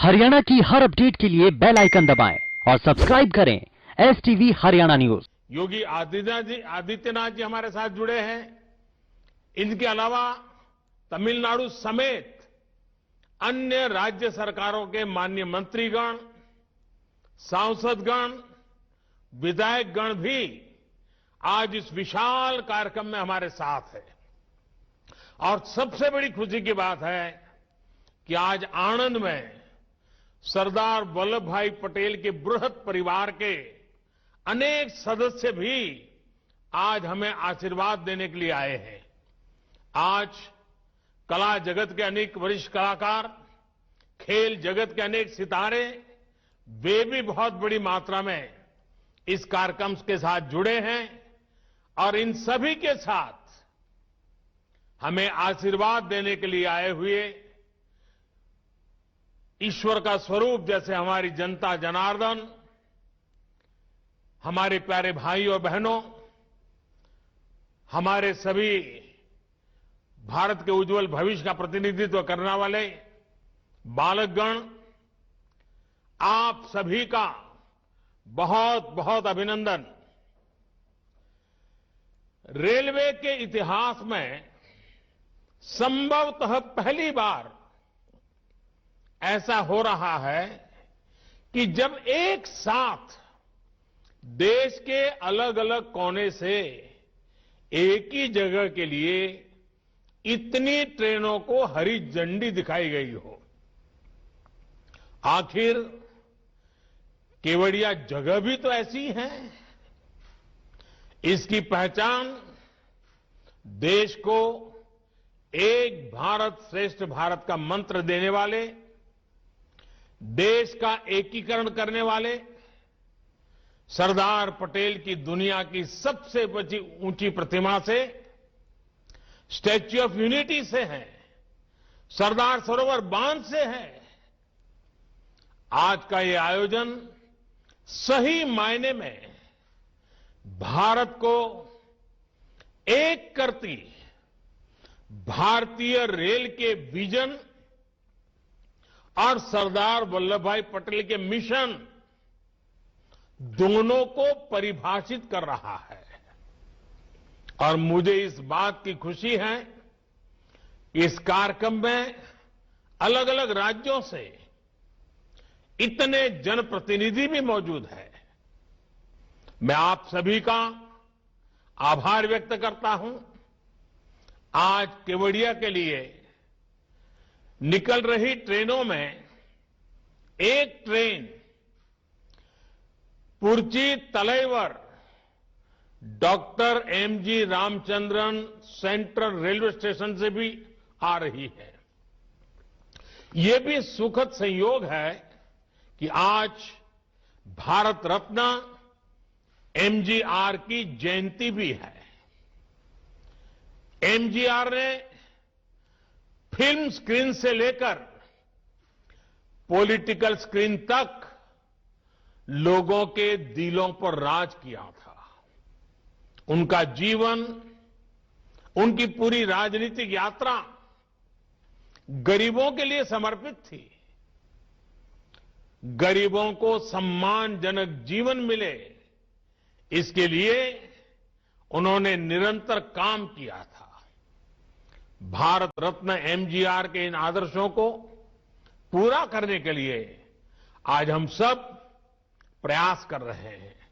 हरियाणा की हर अपडेट के लिए बेल आइकन दबाएं और सब्सक्राइब करें STV हरियाणा न्यूज। योगी आदित्यनाथ जी हमारे साथ जुड़े हैं। इनके अलावा तमिलनाडु समेत अन्य राज्य सरकारों के माननीय मंत्रीगण, सांसदगण, विधायकगण भी आज इस विशाल कार्यक्रम में हमारे साथ हैं। और सबसे बड़ी खुशी की बात है कि आज आणंद में सरदार वल्लभ भाई पटेल के बृहत परिवार के अनेक सदस्य भी आज हमें आशीर्वाद देने के लिए आए हैं। आज कला जगत के अनेक वरिष्ठ कलाकार, खेल जगत के अनेक सितारे, वे भी बहुत बड़ी मात्रा में इस कार्यक्रम के साथ जुड़े हैं और इन सभी के साथ हमें आशीर्वाद देने के लिए आए हुए ईश्वर का स्वरूप जैसे हमारी जनता जनार्दन, हमारे प्यारे भाई और बहनों, हमारे सभी भारत के उज्जवल भविष्य का प्रतिनिधित्व करने वाले बालकगण, आप सभी का बहुत बहुत अभिनंदन। रेलवे के इतिहास में संभवतः पहली बार ऐसा हो रहा है कि जब एक साथ देश के अलग अलग कोने से एक ही जगह के लिए इतनी ट्रेनों को हरी झंडी दिखाई गई हो। आखिर केवड़िया जगह भी तो ऐसी है। इसकी पहचान देश को एक भारत श्रेष्ठ भारत का मंत्र देने वाले, देश का एकीकरण करने वाले सरदार पटेल की दुनिया की सबसे ऊंची प्रतिमा से, स्टैच्यू ऑफ यूनिटी से है, सरदार सरोवर बांध से है। आज का ये आयोजन सही मायने में भारत को एक करती भारतीय रेल के विजन और सरदार वल्लभ भाई पटेल के मिशन दोनों को परिभाषित कर रहा है। और मुझे इस बात की खुशी है कि इस कार्यक्रम में अलग अलग राज्यों से इतने जनप्रतिनिधि भी मौजूद हैं। मैं आप सभी का आभार व्यक्त करता हूं। आज केवड़िया के लिए निकल रही ट्रेनों में एक train Puratchi Thalaivar doctor MG Ramachandran central railway station से भी आ रही है। ये भी सुखद संयोग है कि आज भारत रत्न MGR की जयंती भी है। MGR ने फिल्म स्क्रीन से लेकर पॉलिटिकल स्क्रीन तक लोगों के दिलों पर राज किया था। उनका जीवन, उनकी पूरी राजनीतिक यात्रा गरीबों के लिए समर्पित थी। गरीबों को सम्मानजनक जीवन मिले, इसके लिए उन्होंने निरंतर काम किया था। भारत रत्न MGR के इन आदर्शों को पूरा करने के लिए आज हम सब प्रयास कर रहे हैं।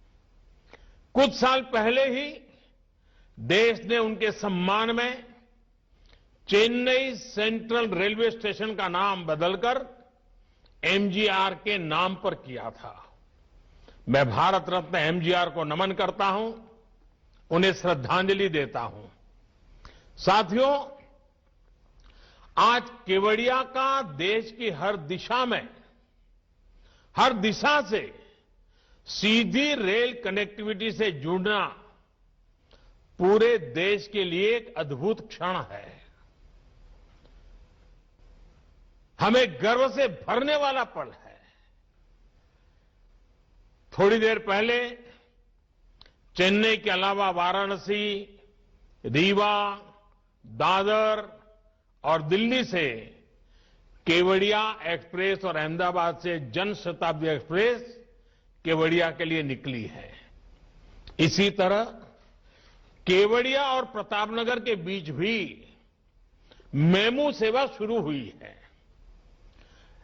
कुछ साल पहले ही देश ने उनके सम्मान में चेन्नई सेंट्रल रेलवे स्टेशन का नाम बदलकर MGR के नाम पर किया था। मैं भारत रत्न MGR को नमन करता हूं, उन्हें श्रद्धांजलि देता हूं। साथियों, आज केवड़िया का देश की हर दिशा से सीधी रेल कनेक्टिविटी से जुड़ना पूरे देश के लिए एक अद्भुत क्षण है। हमें गर्व से भरने वाला पल है। थोड़ी देर पहले चेन्नई के अलावा वाराणसी, रीवा, दादर और दिल्ली से केवड़िया एक्सप्रेस और अहमदाबाद से जन शताब्दी एक्सप्रेस केवड़िया के लिए निकली है। इसी तरह केवड़िया और प्रतापनगर के बीच भी मेमू सेवा शुरू हुई है।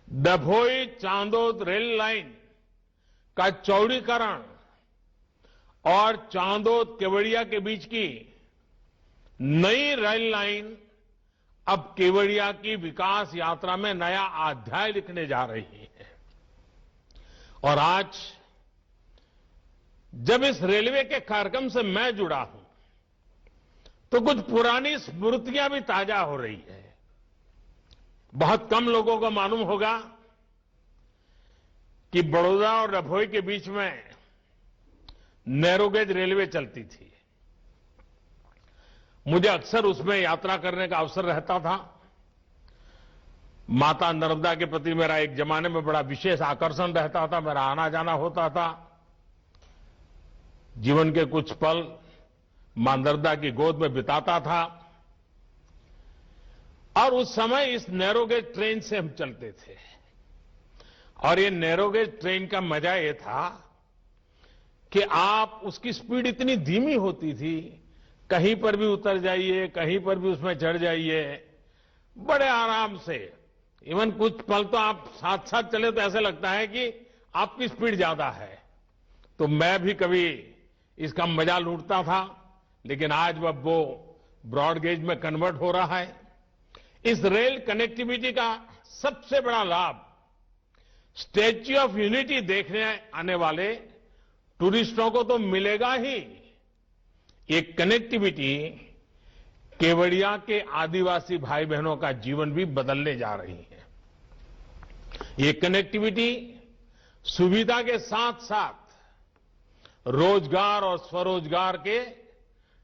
डभोई चांदोद रेल लाइन का चौड़ीकरण और चांदोद केवड़िया के बीच की नई रेल लाइन अब केवड़िया की विकास यात्रा में नया अध्याय लिखने जा रही है। और आज जब इस रेलवे के कार्यक्रम से मैं जुड़ा हूं तो कुछ पुरानी स्मृतियां भी ताजा हो रही है। बहुत कम लोगों को मालूम होगा कि बड़ौदा और डभोई के बीच में नैरोगेज रेलवे चलती थी। मुझे अक्सर उसमें यात्रा करने का अवसर रहता था। माता नर्मदा के प्रति मेरा एक जमाने में बड़ा विशेष आकर्षण रहता था। मेरा आना जाना होता था। जीवन के कुछ पल मां नर्मदा की गोद में बिताता था। और उस समय इस नैरोगेज ट्रेन से हम चलते थे। और ये नैरोगेज ट्रेन का मजा ये था कि आप उसकी स्पीड इतनी धीमी होती थी, कहीं पर भी उतर जाइए, कहीं पर भी उसमें चढ़ जाइए, बड़े आराम से। इवन कुछ पल तो आप साथ साथ चले तो ऐसे लगता है कि आपकी स्पीड ज्यादा है। तो मैं भी कभी इसका मजा लूटता था, लेकिन आज वो ब्रॉडगेज में कन्वर्ट हो रहा है। इस रेल कनेक्टिविटी का सबसे बड़ा लाभ स्टैच्यू ऑफ यूनिटी देखने आने वाले टूरिस्टों को तो मिलेगा ही। ये कनेक्टिविटी केवड़िया के आदिवासी भाई बहनों का जीवन भी बदलने जा रही है। ये कनेक्टिविटी सुविधा के साथ साथ रोजगार और स्वरोजगार के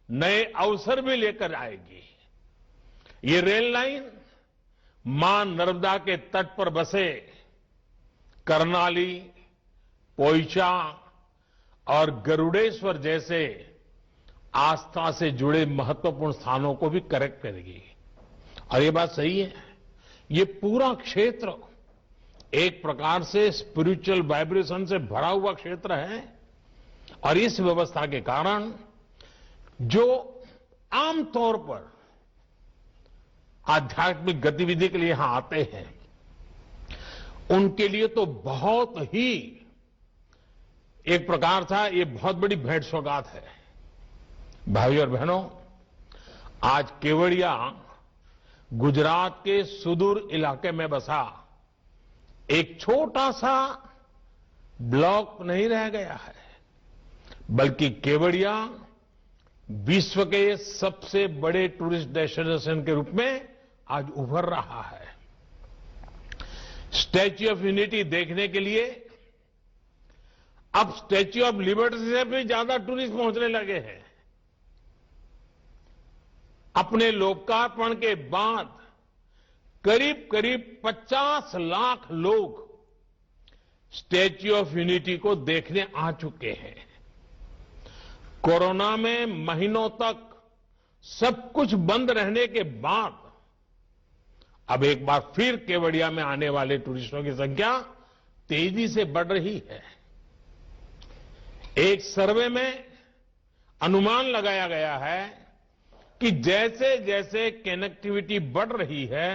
नए अवसर भी लेकर आएगी। ये रेल लाइन मां नर्मदा के तट पर बसे करनाली, पोइचा और गरुड़ेश्वर जैसे आस्था से जुड़े महत्वपूर्ण स्थानों को भी कनेक्ट करेगी। और ये बात सही है, ये पूरा क्षेत्र एक प्रकार से स्पिरिचुअल वाइब्रेशन से भरा हुआ क्षेत्र है। और इस व्यवस्था के कारण जो आमतौर पर आध्यात्मिक गतिविधि के लिए यहां आते हैं, उनके लिए तो बहुत ही एक प्रकार था, ये बहुत बड़ी भेंट सौगात है। भाइयों और बहनों, आज केवड़िया गुजरात के सुदूर इलाके में बसा एक छोटा सा ब्लॉक नहीं रह गया है, बल्कि केवड़िया विश्व के सबसे बड़े टूरिस्ट डेस्टिनेशन के रूप में आज उभर रहा है। स्टैच्यू ऑफ यूनिटी देखने के लिए अब स्टैच्यू ऑफ लिबर्टी से भी ज्यादा टूरिस्ट पहुंचने लगे हैं। अपने लोकार्पण के बाद करीब करीब 50 लाख लोग स्टैच्यू ऑफ यूनिटी को देखने आ चुके हैं। कोरोना में महीनों तक सब कुछ बंद रहने के बाद अब एक बार फिर केवड़िया में आने वाले टूरिस्टों की संख्या तेजी से बढ़ रही है। एक सर्वे में अनुमान लगाया गया है कि जैसे जैसे कनेक्टिविटी बढ़ रही है,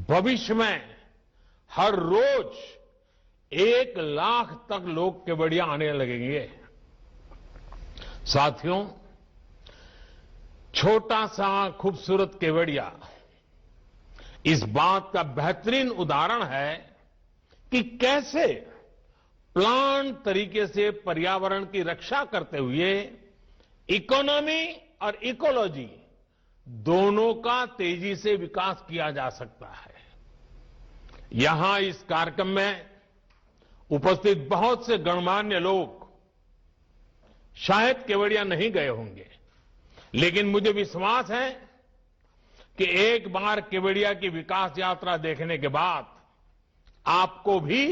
भविष्य में हर रोज 1 लाख तक लोग केवड़िया आने लगेंगे। साथियों, छोटा सा खूबसूरत केवड़िया इस बात का बेहतरीन उदाहरण है कि कैसे प्लान तरीके से पर्यावरण की रक्षा करते हुए इकोनॉमी और इकोलॉजी दोनों का तेजी से विकास किया जा सकता है। यहां इस कार्यक्रम में उपस्थित बहुत से गणमान्य लोग शायद केवड़िया नहीं गए होंगे, लेकिन मुझे विश्वास है कि एक बार केवड़िया की विकास यात्रा देखने के बाद आपको भी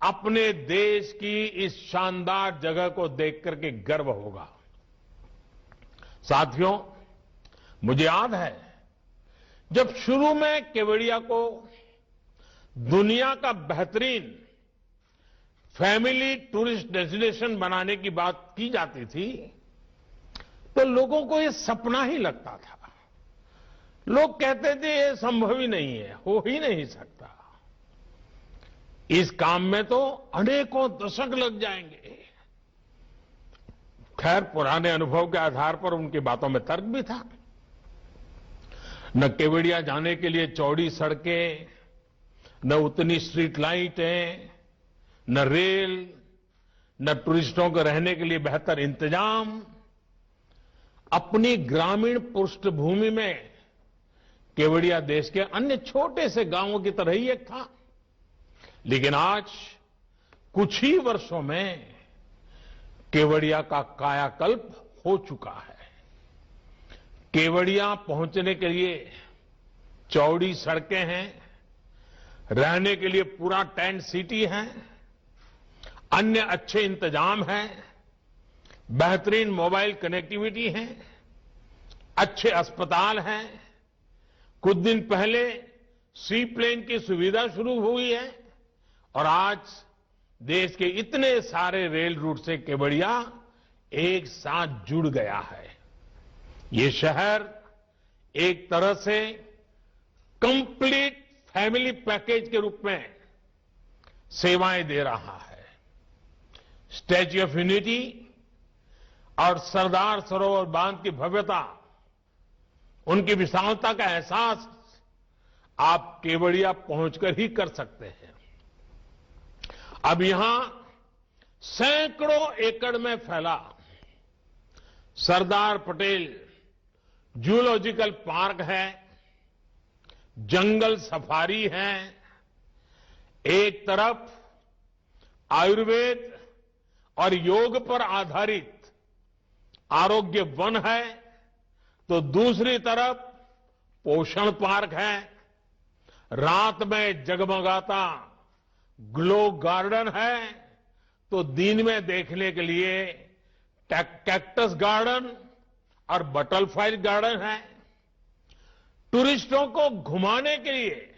अपने देश की इस शानदार जगह को देख करके गर्व होगा। साथियों, मुझे याद है जब शुरू में केवड़िया को दुनिया का बेहतरीन फैमिली टूरिस्ट डेस्टिनेशन बनाने की बात की जाती थी तो लोगों को ये सपना ही लगता था। लोग कहते थे ये संभव ही नहीं है, हो ही नहीं सकता। इस काम में तो अनेकों दशक लग जाएंगे। खैर, पुराने अनुभव के आधार पर उनकी बातों में तर्क भी था। न केवड़िया जाने के लिए चौड़ी सड़कें, न उतनी स्ट्रीट लाइटें, न रेल, न टूरिस्टों के रहने के लिए बेहतर इंतजाम। अपनी ग्रामीण पृष्ठभूमि में केवड़िया देश के अन्य छोटे से गांवों की तरह ही एक था, लेकिन आज कुछ ही वर्षों में केवड़िया का कायाकल्प हो चुका है। केवड़िया पहुंचने के लिए चौड़ी सड़कें हैं, रहने के लिए पूरा टेंट सिटी है, अन्य अच्छे इंतजाम हैं, बेहतरीन मोबाइल कनेक्टिविटी है, अच्छे अस्पताल हैं। कुछ दिन पहले सी प्लेन की सुविधा शुरू हुई है और आज देश के इतने सारे रेल रूट से केवड़िया एक साथ जुड़ गया है। ये शहर एक तरह से कंप्लीट फैमिली पैकेज के रूप में सेवाएं दे रहा है। स्टैच्यू ऑफ यूनिटी और सरदार सरोवर बांध की भव्यता, उनकी विशालता का एहसास आप केवड़िया पहुंचकर ही कर सकते हैं। अब यहां सैकड़ों एकड़ में फैला सरदार पटेल जूलॉजिकल पार्क है, जंगल सफारी है। एक तरफ आयुर्वेद और योग पर आधारित आरोग्य वन है, तो दूसरी तरफ पोषण पार्क है। रात में जगमगाता ग्लो गार्डन है, तो दिन में देखने के लिए कैक्टस गार्डन और बटरफ्लाई गार्डन है। टूरिस्टों को घुमाने के लिए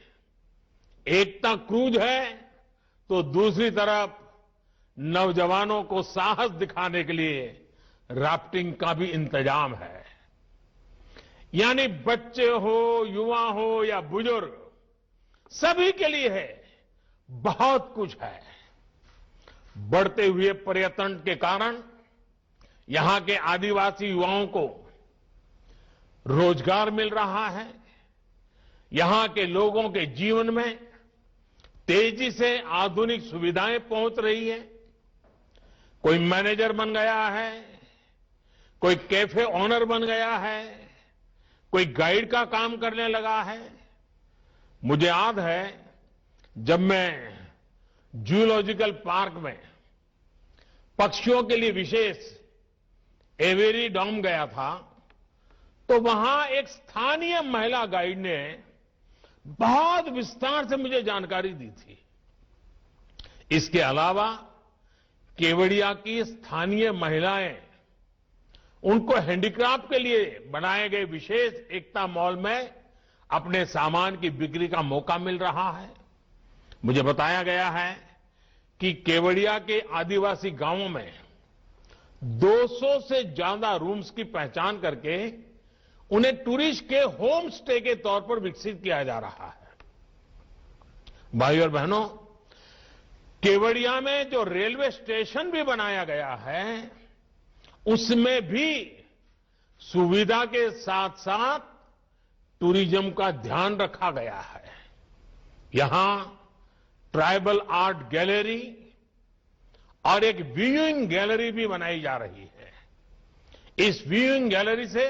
एकता क्रूज है, तो दूसरी तरफ नौजवानों को साहस दिखाने के लिए राफ्टिंग का भी इंतजाम है। यानी बच्चे हो, युवा हो या बुजुर्ग, सभी के लिए है, बहुत कुछ है। बढ़ते हुए पर्यटन के कारण यहां के आदिवासी युवाओं को रोजगार मिल रहा है। यहां के लोगों के जीवन में तेजी से आधुनिक सुविधाएं पहुंच रही है। कोई मैनेजर बन गया है, कोई कैफे ओनर बन गया है, कोई गाइड का काम करने लगा है। मुझे याद है जब मैं जूलॉजिकल पार्क में पक्षियों के लिए विशेष एवेरी डॉम गया था, तो वहां एक स्थानीय महिला गाइड ने बहुत विस्तार से मुझे जानकारी दी थी। इसके अलावा केवड़िया की स्थानीय महिलाएं उनको हैंडीक्राफ्ट के लिए बनाए गए विशेष एकता मॉल में अपने सामान की बिक्री का मौका मिल रहा है। मुझे बताया गया है कि केवड़िया के आदिवासी गांवों में 200 से ज्यादा रूम्स की पहचान करके उन्हें टूरिस्ट के होम स्टे के तौर पर विकसित किया जा रहा है। भाइयों और बहनों, केवड़िया में जो रेलवे स्टेशन भी बनाया गया है, उसमें भी सुविधा के साथ साथ टूरिज्म का ध्यान रखा गया है। यहां ट्राइबल आर्ट गैलरी और एक व्यूइंग गैलरी भी बनाई जा रही है। इस व्यूइंग गैलरी से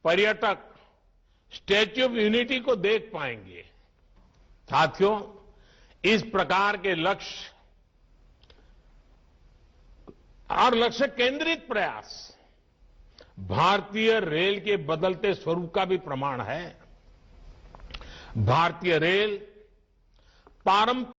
पर्यटक स्टैच्यू ऑफ यूनिटी को देख पाएंगे। साथियों, इस प्रकार के लक्ष्य और लक्ष्य केंद्रित प्रयास भारतीय रेल के बदलते स्वरूप का भी प्रमाण है। भारतीय रेल पारंपरिक